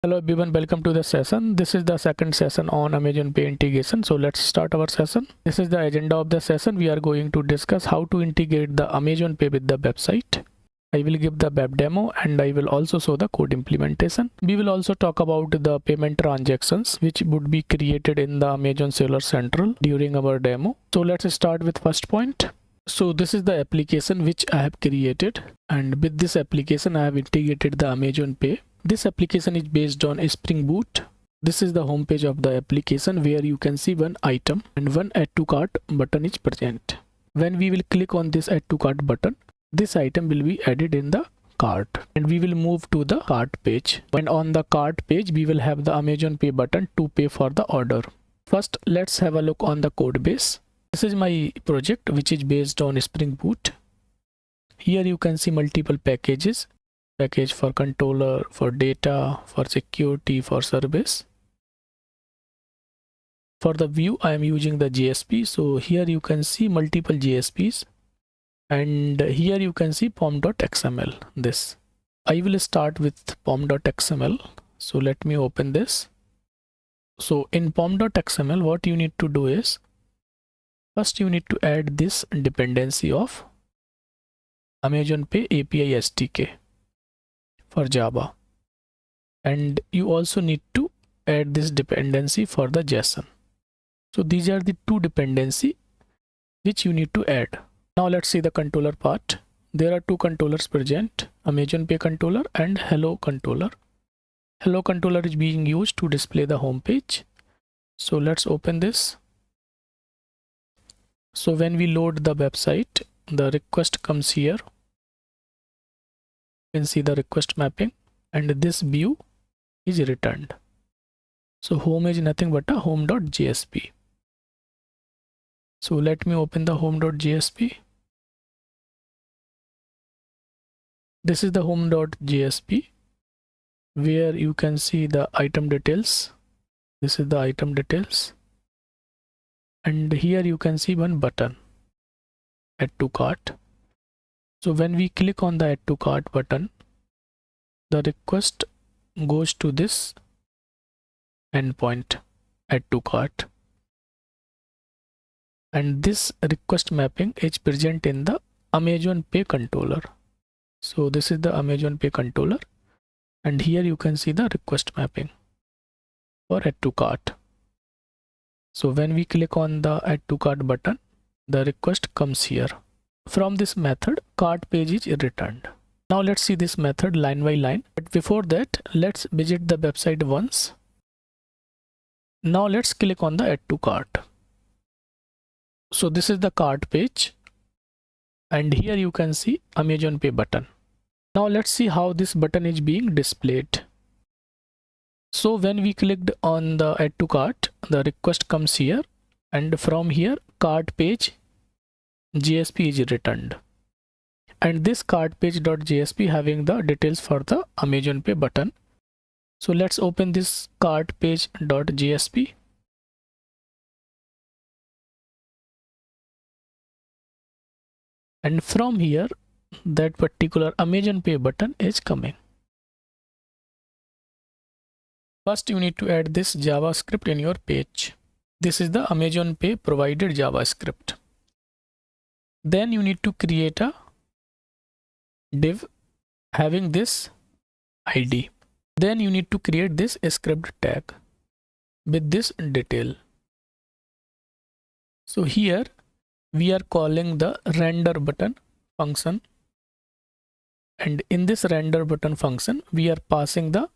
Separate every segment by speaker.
Speaker 1: Hello everyone, welcome to the session. This is the second session on Amazon Pay integration. So let's start our session. This is the agenda of the session. We are going to discuss how to integrate the Amazon Pay with the website. I will give the web demo and I will also show the code implementation. We will also talk about the payment transactions which would be created in the Amazon Seller Central during our demo. So let's start with first point. So this is the application which I have created, and with this application I have integrated the Amazon Pay. This application is based on Spring Boot. This is the home page of the application where you can see one item and one add to cart button is present. When we will click on this add to cart button, this item will be added in the cart and we will move to the cart page. And on the cart page we will have the Amazon Pay button to pay for the order. First let's have a look on the code base. This is my project which is based on Spring Boot. Here you can see multiple packages. Package for controller, for data, for security, for service. For the view I am using the JSP. So here you can see multiple JSPs and here you can see pom.xml. This I will start with pom.xml. So let me open this. So in pom.xml what you need to do is, first you need to add this dependency of Amazon Pay API SDK for Java, and you also need to add this dependency for the JSON. So these are the two dependency which you need to add. Now let's see the controller part. There are two controllers present, Amazon Pay controller and Hello controller. Hello controller is being used to display the home page. So let's open this. So when we load the website, the request comes here. You can see the request mapping and this view is returned. So home is nothing but a home.jsp. So let me open the home.jsp. This is the home.jsp where you can see the item details. This is the item details. And here you can see one button, add to cart. So when we click on the add to cart button, the request goes to this endpoint, add to cart. And this request mapping is present in the Amazon Pay controller. So this is the Amazon Pay controller. And here you can see the request mapping for add to cart. So when we click on the add to cart button, the request comes here. From this method, cart page is returned. Now let's see this method line by line. But before that, let's visit the website once. Now let's click on the add to cart. So this is the cart page. And here you can see Amazon Pay button. Now let's see how this button is being displayed. So when we clicked on the add to cart, the request comes here. And from here, cart page JSP is returned, and this cart page.jsp having the details for the Amazon Pay button. So let's open this cart page.jsp. And from here, that particular Amazon Pay button is coming. First, you need to add this JavaScript in your page. This is the Amazon Pay provided JavaScript. Then you need to create a div having this ID. Then you need to create this script tag with this detail. So here we are calling the render button function, and in this render button function we are passing the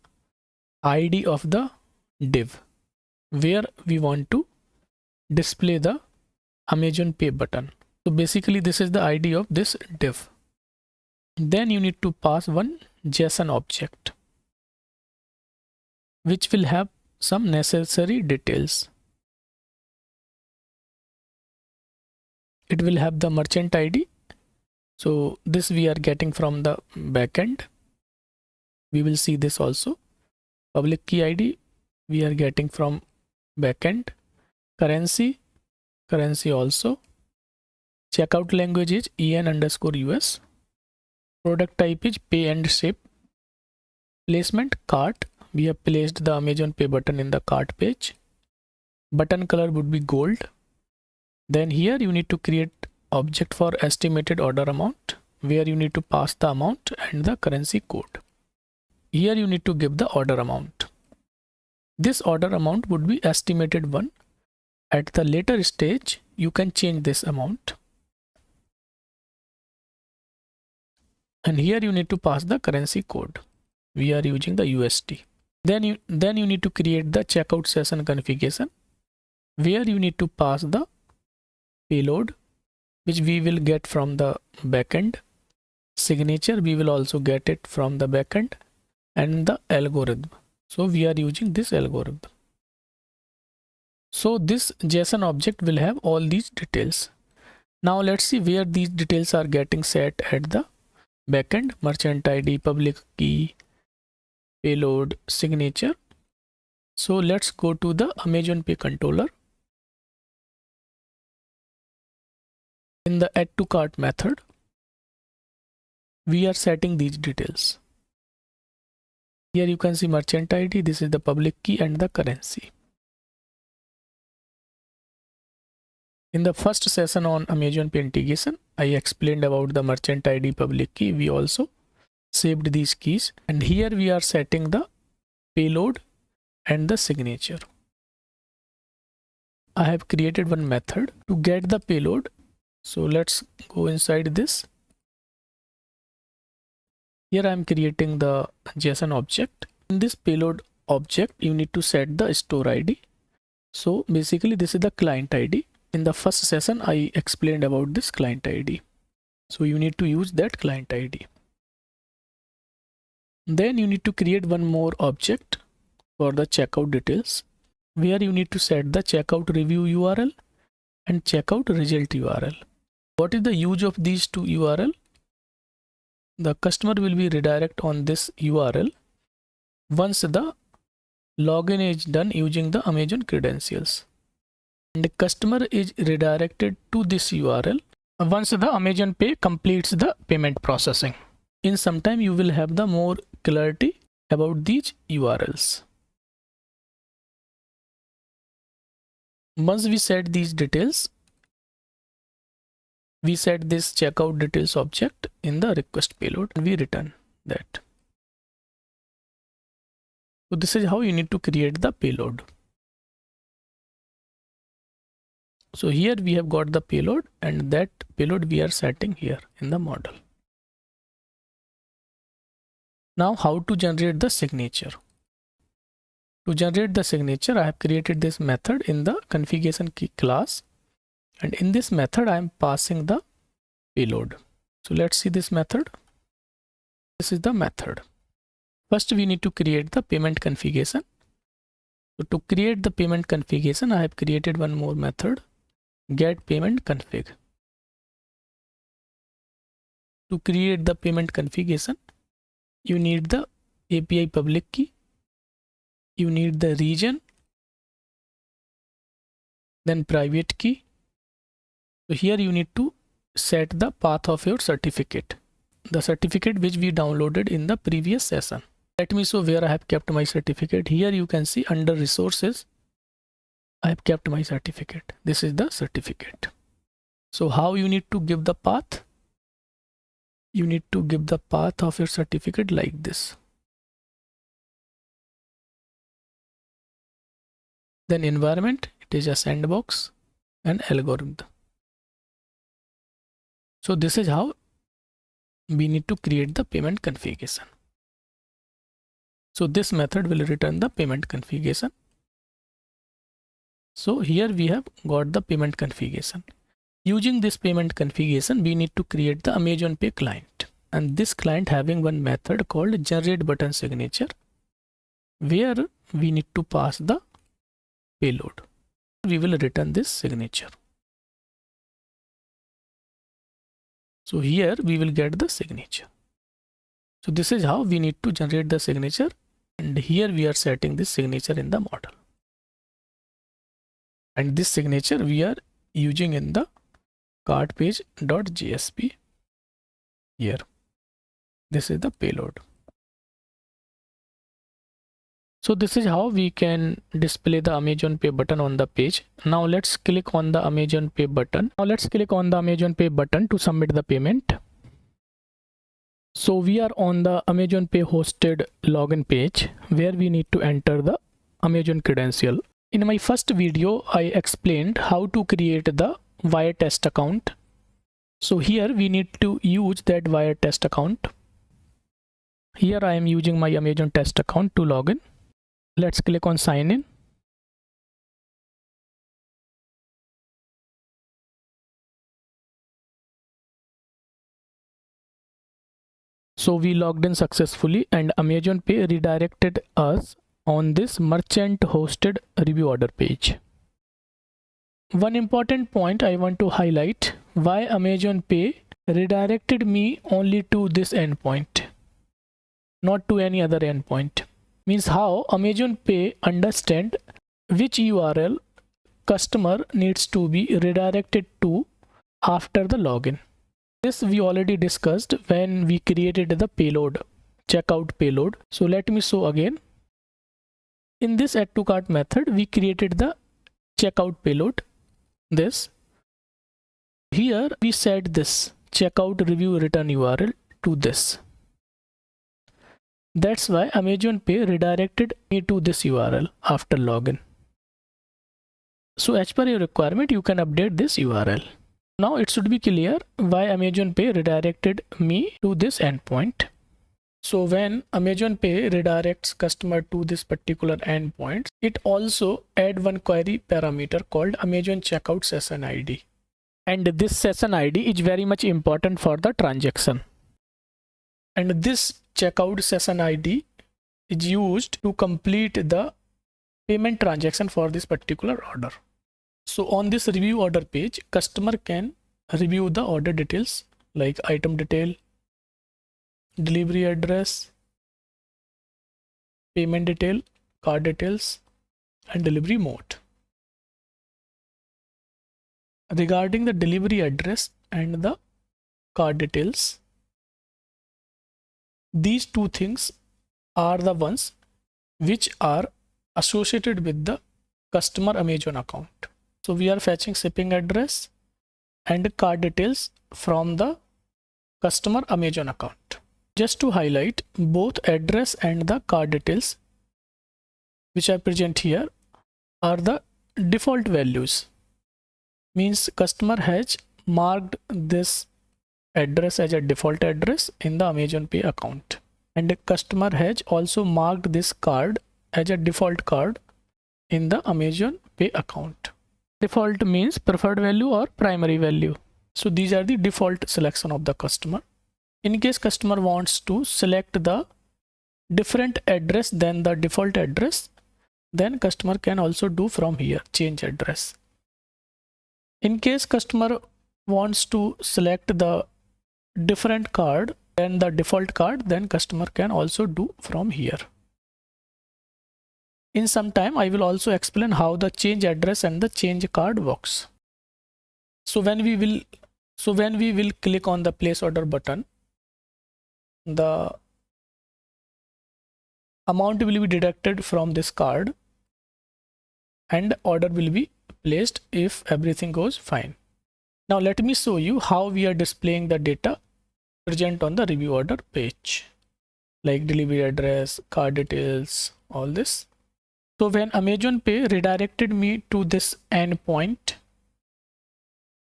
Speaker 1: ID of the div where we want to display the Amazon Pay button. So basically this is the ID of this div. Then you need to pass one JSON object which will have some necessary details. It will have the merchant ID. So this we are getting from the backend. We will see this also. Public key ID we are getting from backend. Currency also. Checkout language is EN_US. Product type is pay and ship. Placement cart We have placed the Amazon Pay button in the cart page. Button color would be gold. Then here you need to create object for estimated order amount, where you need to pass the amount and the currency code. Here you need to give the order amount. This order amount would be estimated one. At the later stage, you can change this amount. And here you need to pass the currency code. We are using the USD. Then you need to create the checkout session configuration, where you need to pass the payload, which we will get from the backend. Signature, we will also get it from the backend, and the algorithm. So we are using this algorithm. So this JSON object will have all these details. Now let's see where these details are getting set at the backend: merchant ID, public key, payload, signature. So let's go to the Amazon Pay controller. In the add to cart method, we are setting these details. Here you can see merchant ID, this is the public key and the currency. In the first session on Amazon Pay integration, I explained about the merchant ID, public key. We also saved these keys, and here we are setting the payload and the signature. I have created one method to get the payload. So let's go inside this. Here I am creating the JSON object. In this payload object, you need to set the store ID. So basically this is the client ID. In the first session, I explained about this client ID. So you need to use that client ID. Then you need to create one more object for the checkout details, where you need to set the checkout review URL and checkout result URL. What is the use of these two URL? The customer will be redirected on this URL once the login is done using the Amazon credentials. And the customer is redirected to this URL once the Amazon Pay completes the payment processing. In some time you will have the more clarity about these URLs. Once we set these details, we set this checkout details object in the request payload and we return that. So this is how you need to create the payload. So here we have got the payload, and that payload we are setting here in the model. Now how to generate the signature? To generate the signature, I have created this method in the configuration key class. And in this method, I am passing the payload. So let's see this method. This is the method. First, we need to create the payment configuration. So to create the payment configuration, I have created one more method, get payment config. To create the payment configuration, you need the API public key, you need the region, then private key. So here you need to set the path of your certificate, the certificate which we downloaded in the previous session. Let me show where I have kept my certificate. Here you can see under resources, I have kept my certificate. This is the certificate. So how you need to give the path? You need to give the path of your certificate like this. Then environment, it is a sandbox and algorithm. So this is how we need to create the payment configuration. So this method will return the payment configuration. So here we have got the payment configuration. Using this payment configuration, we need to create the Amazon Pay client. And this client having one method called generate button signature, where we need to pass the payload. We will return this signature. So here we will get the signature. So this is how we need to generate the signature. And here we are setting this signature in the model. And this signature we are using in the cart page.jsp here. This is the payload. So this is how we can display the Amazon Pay button on the page. Now let's click on the Amazon Pay button. Now let's click on the Amazon Pay button to submit the payment. So we are on the Amazon Pay hosted login page where we need to enter the Amazon credential. In my first video, I explained how to create the Wire Test account. So here we need to use that Wire Test account. Here I am using my Amazon Test account to log in. Let's click on sign in. So we logged in successfully and Amazon Pay redirected us on this merchant hosted review order page. One important point I want to highlight: why Amazon Pay redirected me only to this endpoint, not to any other endpoint. Means how Amazon Pay understand which URL customer needs to be redirected to after the login. This we already discussed when we created the payload, checkout payload. So let me show again. In this add to cart method, we created the checkout payload. This here we set this checkout review return URL to this. That's why Amazon Pay redirected me to this URL after login. So as per your requirement, you can update this URL. Now it should be clear why Amazon Pay redirected me to this endpoint. So when Amazon Pay redirects customer to this particular endpoint, it also add one query parameter called Amazon Checkout Session ID. And this session ID is very much important for the transaction. And this checkout session ID is used to complete the payment transaction for this particular order. So on this review order page, customer can review the order details like item detail, delivery address, payment detail, card details, and delivery mode. Regarding the delivery address and the card details, these two things are the ones which are associated with the customer Amazon account. So we are fetching shipping address and card details from the customer Amazon account. Just to highlight, both address and the card details which are present here are the default values. Means customer has marked this address as a default address in the Amazon Pay account, and the customer has also marked this card as a default card in the Amazon Pay account. Default means preferred value or primary value. So these are the default selection of the customer. In case customer wants to select the different address than the default address, then customer can also do from here, change address. In case customer wants to select the different card than the default card, then customer can also do from here. In some time, I will also explain how the change address and the change card works. So when we will click on the place order button, the amount will be deducted from this card and order will be placed if everything goes fine. Now let me show you how we are displaying the data present on the review order page, like delivery address, card details, all this. So when Amazon Pay redirected me to this endpoint,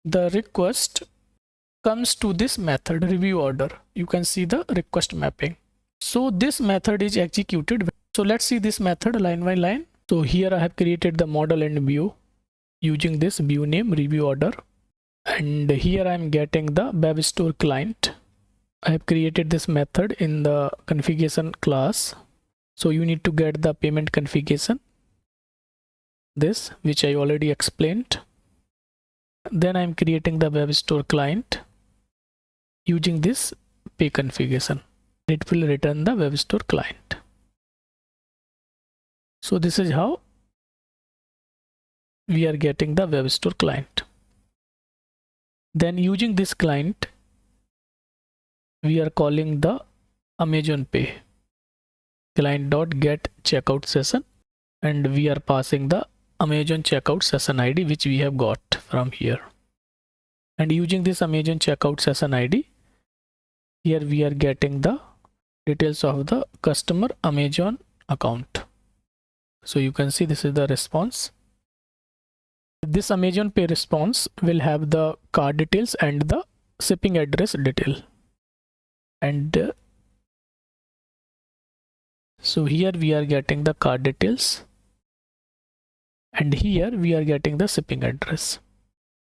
Speaker 1: the request comes to this method review order. You can see the request mapping. So this method is executed. So let's see this method line by line. So here I have created the model and view using this view name review order. And here I am getting the web store client. I have created this method in the configuration class. So you need to get the payment configuration, this which I already explained. Then I am creating the web store client using this pay configuration. It will return the web store client. So this is how we are getting the web store client. Then using this client, we are calling the Amazon Pay. client dot get checkout session, and we are passing the Amazon checkout session ID which we have got from here. And using this Amazon checkout session ID, here we are getting the details of the customer Amazon account. So you can see this is the response. This Amazon Pay response will have the card details and the shipping address detail. And so here we are getting the card details, and here we are getting the shipping address.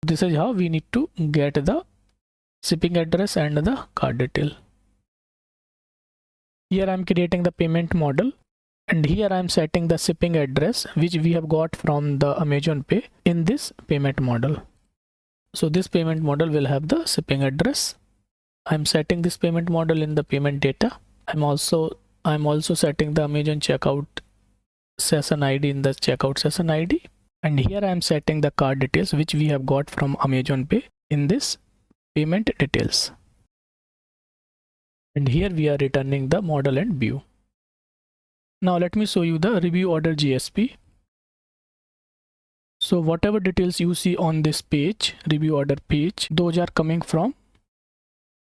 Speaker 1: This is how we need to get the shipping address and the card detail. Here I am creating the payment model, and here I am setting the shipping address which we have got from the Amazon Pay in this payment model. So this payment model will have the shipping address. I am setting this payment model in the payment data. I'm also setting the Amazon checkout session ID in the checkout session ID, and here I am setting the card details which we have got from Amazon Pay in this payment details. And here we are returning the model and view. Now let me show you the review order GSP. So whatever details you see on this page, review order page, those are coming from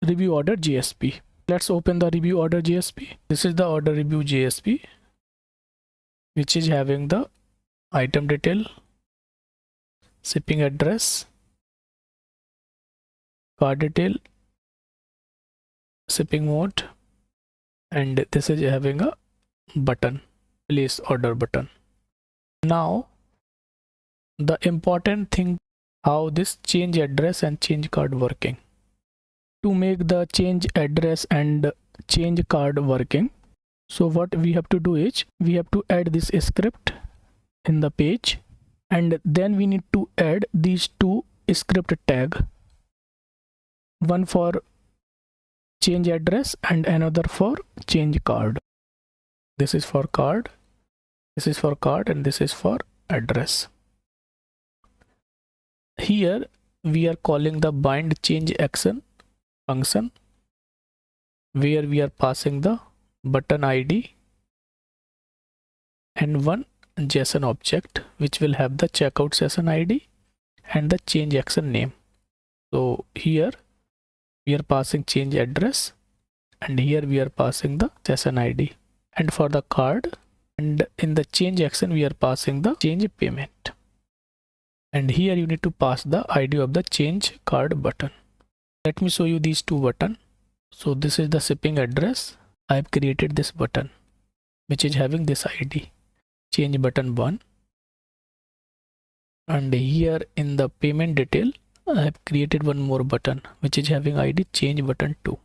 Speaker 1: review order GSP. Let's open the review order GSP. This is the order review GSP, which is having the item detail, shipping address, card detail, shipping mode, and this is having a button, place order button. Now the important thing, how this change address and change card working. To make the change address and change card working, so what we have to do is we have to add this script in the page, and then we need to add these two script tag, one for change address and another for change card. This is for card, this is for card, and this is for address. Here we are calling the bind change action function, where we are passing the button ID and one JSON object which will have the checkout session ID and the change action name. So here we are passing change address, and here we are passing the session ID. And for the card and in the change action we are passing the change payment. And here you need to pass the ID of the change card button. Let me show you these two buttons. So this is the shipping address. I have created this button which is having this ID, change button 1. And here in the payment detail, I have created one more button which is having ID change button 2.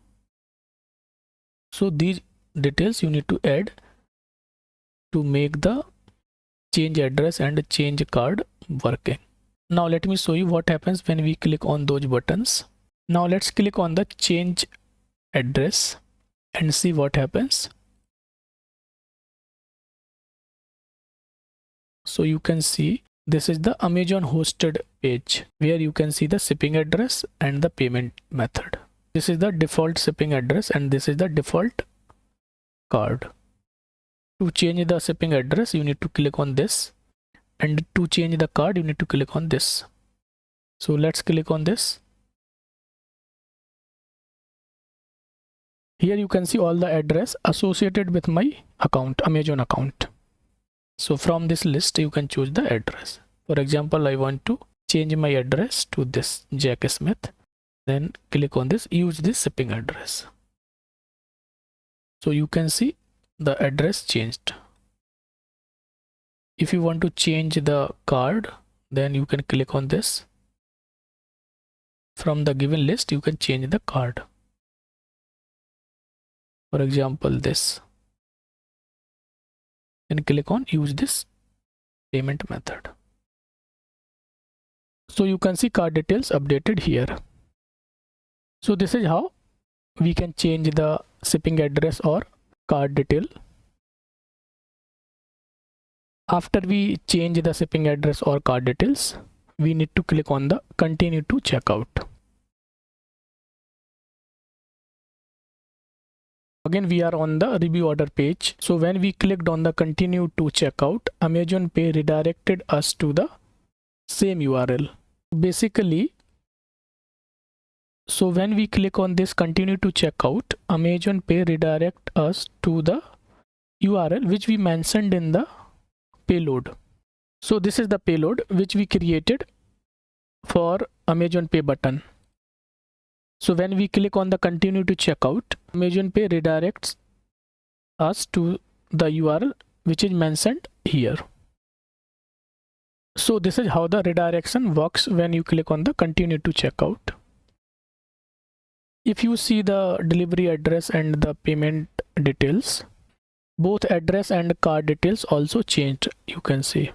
Speaker 1: So these details you need to add to make the change address and change card working. Now let me show you what happens when we click on those buttons. Now let's click on the change address and see what happens. So you can see this is the Amazon hosted page where you can see the shipping address and the payment method. This is the default shipping address and this is the default card. To change the shipping address you need to click on this, and to change the card you need to click on this. So let's click on this. Here you can see all the address associated with my account, Amazon account. So from this list you can choose the address. For example, I want to change my address to this Jack Smith. Then click on this, use this shipping address. So you can see the address changed. If you want to change the card, then you can click on this. From the given list you can change the card. For example, this. Then click on use this payment method. So you can see card details updated here. So this is how we can change the shipping address or card detail. After we change the shipping address or card details, we need to click on the continue to checkout. Again, we are on the review order page. So when we clicked on the continue to checkout, Amazon Pay redirected us to the same URL. Basically, so when we click on this continue to checkout, Amazon Pay redirect us to the URL which we mentioned in the payload. So this is the payload which we created for Amazon Pay button. So when we click on the continue to checkout, Amazon Pay redirects us to the URL which is mentioned here. So this is how the redirection works when you click on the continue to checkout. If you see the delivery address and the payment details, both address and card details also changed, you can see.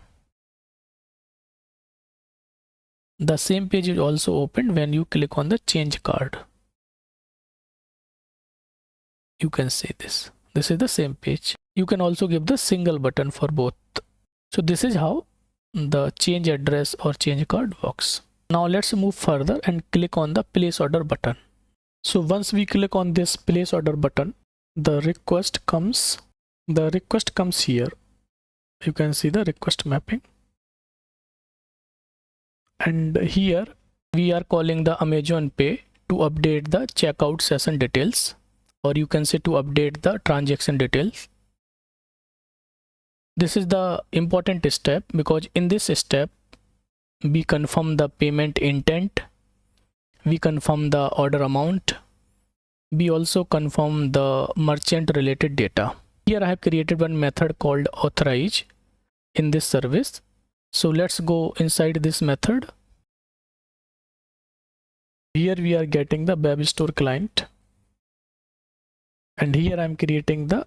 Speaker 1: The same page is also opened when you click on the change card. You can see this. This is the same page. You can also give the single button for both. So this is how the change address or change card works. Now let's move further and click on the place order button. So once we click on this place order button, the request comes here. You can see the request mapping. And here we are calling the Amazon Pay to update the checkout session details, or you can say to update the transaction details. This is the important step because in this step we confirm the payment intent, we confirm the order amount, we also confirm the merchant related data. Here I have created one method called authorize in this service. So let's go inside this method. Here we are getting the web store client, and here I am creating the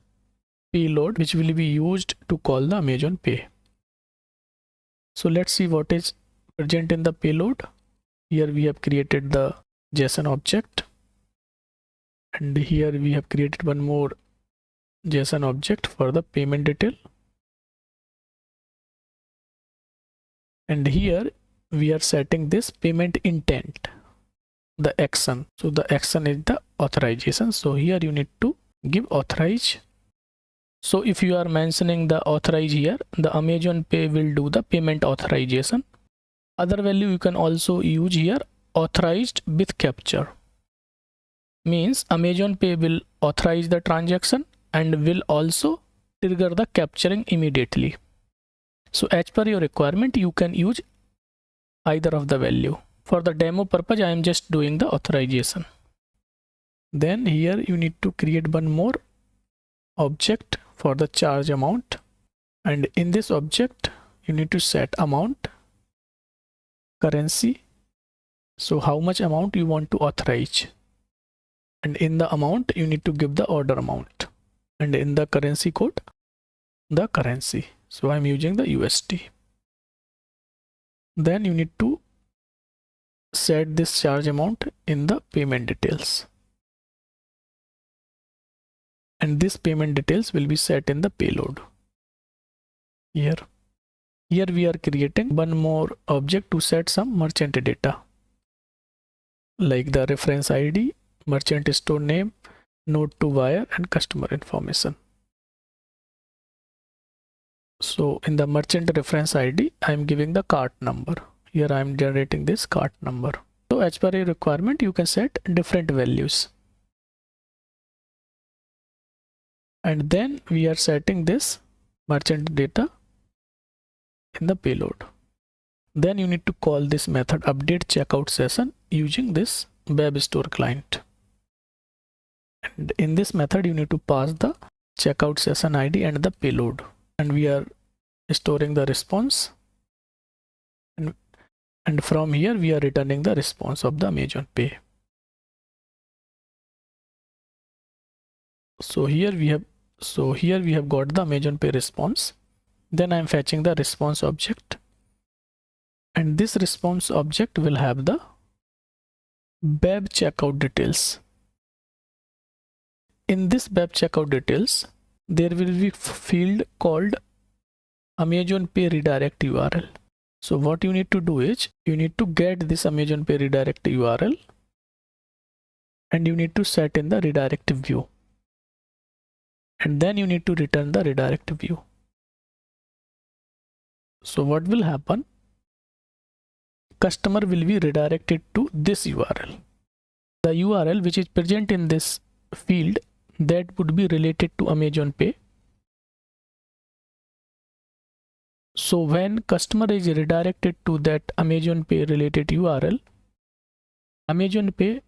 Speaker 1: payload which will be used to call the Amazon Pay. So let's see what is present in the payload. Here we have created the JSON object, and here we have created one more JSON object for the payment detail. And here we are setting this payment intent, the action. So the action is the authorization. So here you need to give authorize. So if you are mentioning the authorize here, the Amazon Pay will do the payment authorization. Other value you can also use here, authorized with capture. Means Amazon Pay will authorize the transaction and will also trigger the capturing immediately. So as per your requirement, you can use either of the value. For the demo purpose, I am just doing the authorization. Then here you need to create one more object for the charge amount. And in this object, you need to set amount, currency. So how much amount you want to authorize. And in the amount, you need to give the order amount. And in the currency code, the currency. So I'm using the USD. Then you need to set this charge amount in the payment details. And this payment details will be set in the payload. Here we are creating one more object to set some merchant data, like the reference ID, merchant store name, note to wire, and customer information. So in the merchant reference ID, I am giving the cart number. Here I am generating this cart number. So as per your requirement, you can set different values. And then we are setting this merchant data in the payload. Then you need to call this method update checkout session using this web store client. And in this method, you need to pass the checkout session ID and the payload. And we are storing the response. And from here, we are returning the response of the Amazon Pay. So here we have got the Amazon Pay response. Then I am fetching the response object. And this response object will have the web checkout details. In this web checkout details, there will be a field called Amazon Pay redirect URL. So what you need to do is you need to get this Amazon Pay redirect URL and you need to set in the redirect view. and then you need to return the redirect view. So what will happen? Customer will be redirected to this URL. The URL which is present in this field, that would be related to Amazon Pay. So when customer is redirected to that Amazon Pay related URL, Amazon Pay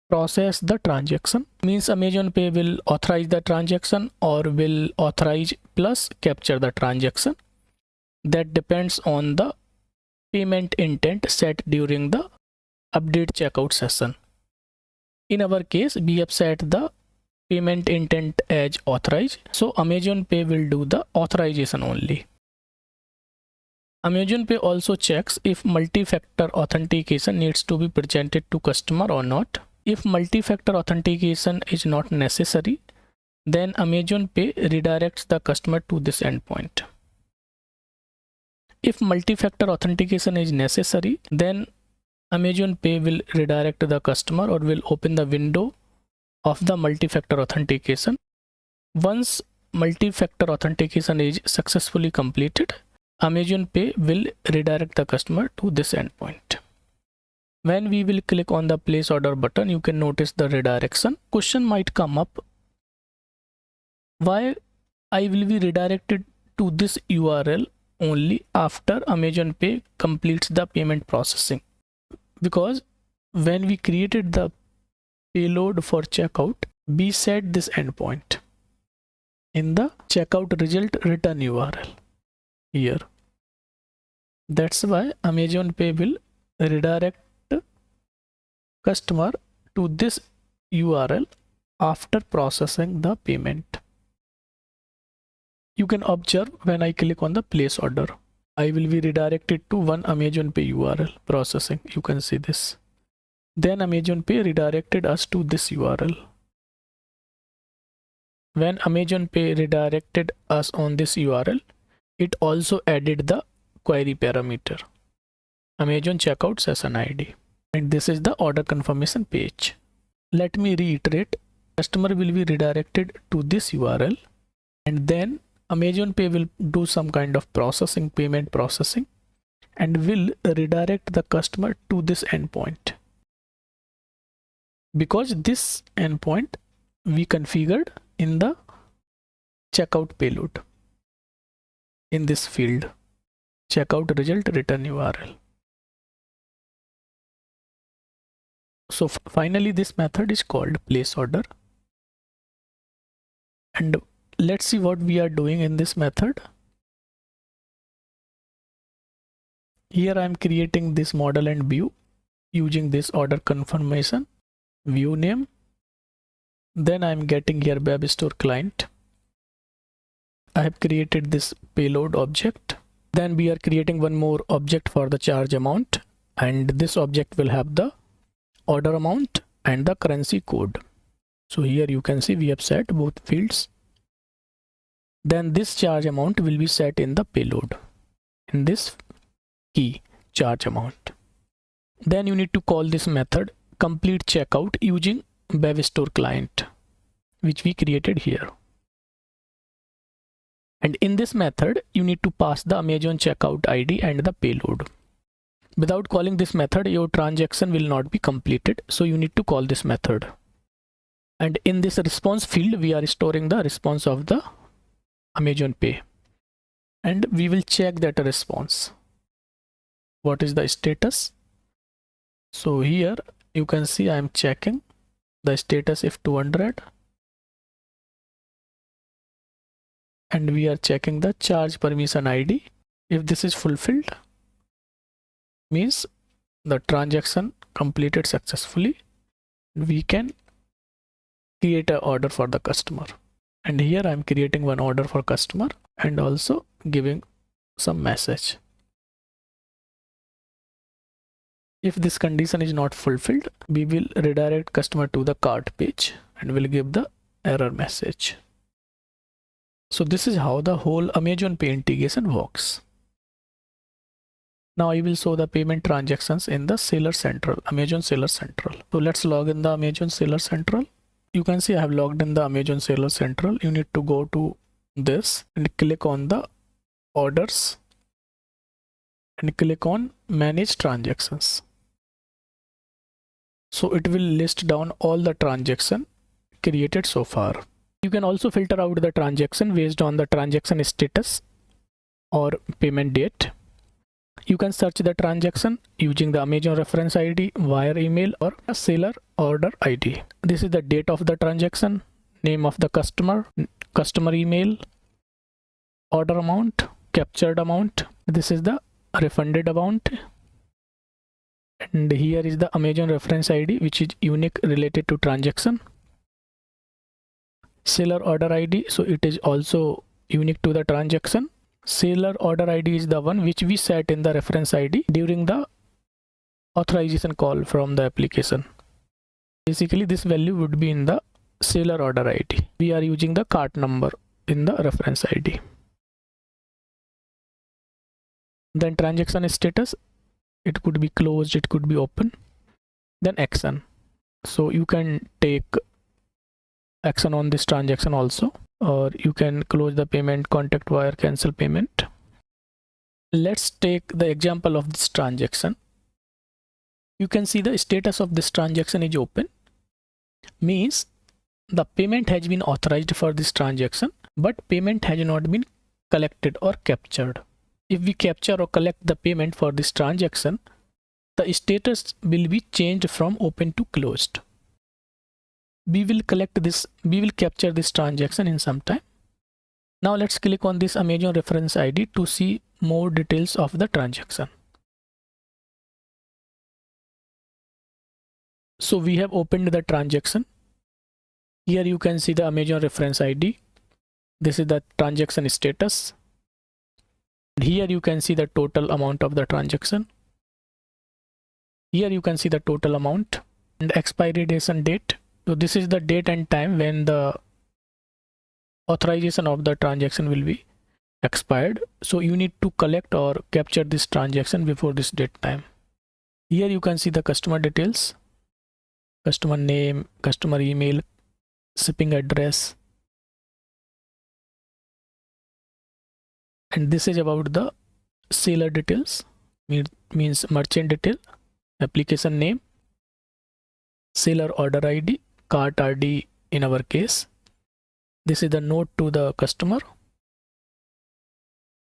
Speaker 1: process the transaction. Means Amazon Pay will authorize the transaction or will authorize plus capture the transaction. That depends on the payment intent set during the update checkout session. In our case, we have set the payment intent as authorized. So Amazon Pay will do the authorization only. Amazon Pay also checks if multi-factor authentication needs to be presented to customer or not. If multi-factor authentication is not necessary, then Amazon Pay redirects the customer to this endpoint. If multi-factor authentication is necessary, then Amazon Pay will redirect the customer or will open the window of the multi-factor authentication. Once multi-factor authentication is successfully completed, Amazon Pay will redirect the customer to this endpoint. When we will click on the place order button, you can notice the redirection. Question might come up, why I will be redirected to this URL only after Amazon Pay completes the payment processing? Because when we created the payload for checkout, we set this endpoint in the checkout result return URL here. That's why Amazon Pay will redirect customer to this URL after processing the payment. You can observe when I click on the place order, I will be redirected to one Amazon Pay URL processing. You can see this. Then Amazon Pay redirected us to this URL. When Amazon Pay redirected us on this URL, it also added the query parameter, Amazon checkout session ID. And this is the order confirmation page. Let me reiterate, customer will be redirected to this URL, and then Amazon Pay will do some kind of processing, payment processing, and will redirect the customer to this endpoint. Because this endpoint we configured in the checkout payload in this field, checkout result return URL. So finally, this method is called place order. And let's see what we are doing in this method. Here I am creating this model and view using this order confirmation, view name. Then I am getting here web store client. I have created this payload object. Then we are creating one more object for the charge amount, and this object will have the order amount and the currency code. So here you can see we have set both fields. Then this charge amount will be set in the payload in this key charge amount. Then you need to call this method complete checkout using web store client, which we created here. And in this method you need to pass the Amazon checkout ID and the payload. Without calling this method, your transaction will not be completed. So you need to call this method. And in this response field, we are storing the response of the Amazon Pay. And we will check that response. What is the status? So here you can see I am checking the status if 200. And we are checking the charge permission ID. If this is fulfilled, means the transaction completed successfully. We can create an order for the customer. And here I am creating one order for customer and also giving some message. If this condition is not fulfilled, we will redirect customer to the cart page and will give the error message. So this is how the whole Amazon Pay integration works. Now I will show the payment transactions in the Seller Central, Amazon Seller Central. So let's log in the Amazon Seller Central. you can see I have logged in the Amazon Seller Central. You need to go to this and click on the orders and click on manage transactions. So it will list down all the transaction created so far. You can also filter out the transaction based on the transaction status or payment date. You can search the transaction using the Amazon reference ID, wire email or a seller order ID. This is the date of the transaction, name of the customer, customer email, order amount, captured amount. This is the refunded amount. And here is the Amazon reference ID, which is unique related to transaction. Seller order ID, so it is also unique to the transaction. Seller order ID is the one which we set in the reference ID during the authorization call from the application. Basically, this value would be in the seller order ID. We are using the cart number in the reference ID. Then transaction status, it could be closed, it could be open. Then action. So you can take action on this transaction also, or you can close the payment, contact wire, cancel payment. Let's take the example of this transaction. You can see the status of this transaction is open, means the payment has been authorized for this transaction, but payment has not been collected or captured. If we capture or collect the payment for this transaction, the status will be changed from open to closed. We will capture this transaction in some time. Now let's click on this Amazon reference ID to see more details of the transaction. So we have opened the transaction. Here you can see the Amazon reference ID. This is the transaction status. Here you can see the total amount of the transaction. Here you can see the total amount and expiration date. So this is the date and time when the authorization of the transaction will be expired. So you need to collect or capture this transaction before this date time. Here you can see the customer details, customer name, customer email, shipping address. And this is about the seller details, means merchant detail, application name, seller order ID, cart ID in our case. This is the note to the customer.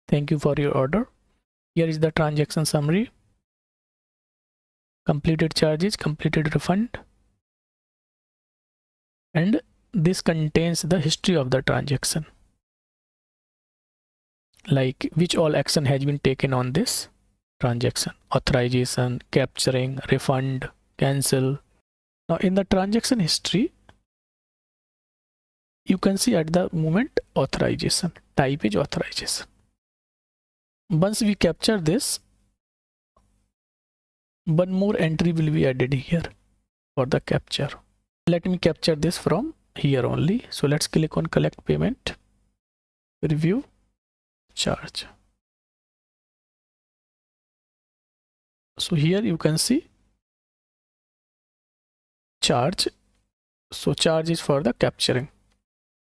Speaker 1: Thank you for your order. Here is the transaction summary, completed charges, completed refund. And this contains the history of the transaction, like which all action has been taken on this transaction: authorization, capturing, refund, cancel. Now in the transaction history, you can see at the moment authorization, type is authorization. Once we capture this, one more entry will be added here for the capture. Let me capture this from here only. So let's click on collect payment, review, charge. So here you can see charge. So charge is for the capturing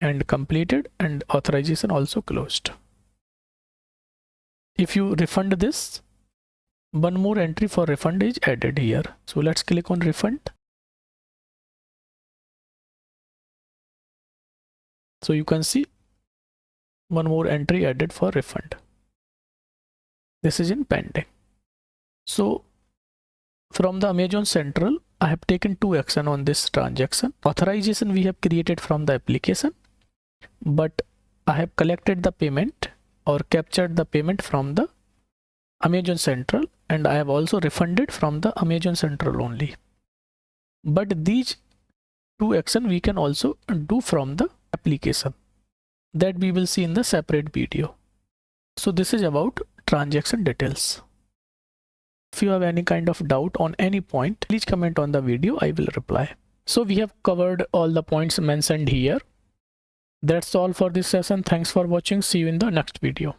Speaker 1: and completed, and authorization also closed. If you refund this, one more entry for refund is added here. So let's click on refund. So you can see one more entry added for refund. This is in pending. So from the Amazon Central, I have taken two action on this transaction. Authorization we have created from the application, but I have collected the payment or captured the payment from the Amazon Central, and I have also refunded from the Amazon Central only. But these two action we can also do from the application, that we will see in the separate video. So this is about transaction details. If you have any kind of doubt on any point, please comment on the video, I will reply. So we have covered all the points mentioned here. That's all for this session. Thanks for watching. See you in the next video.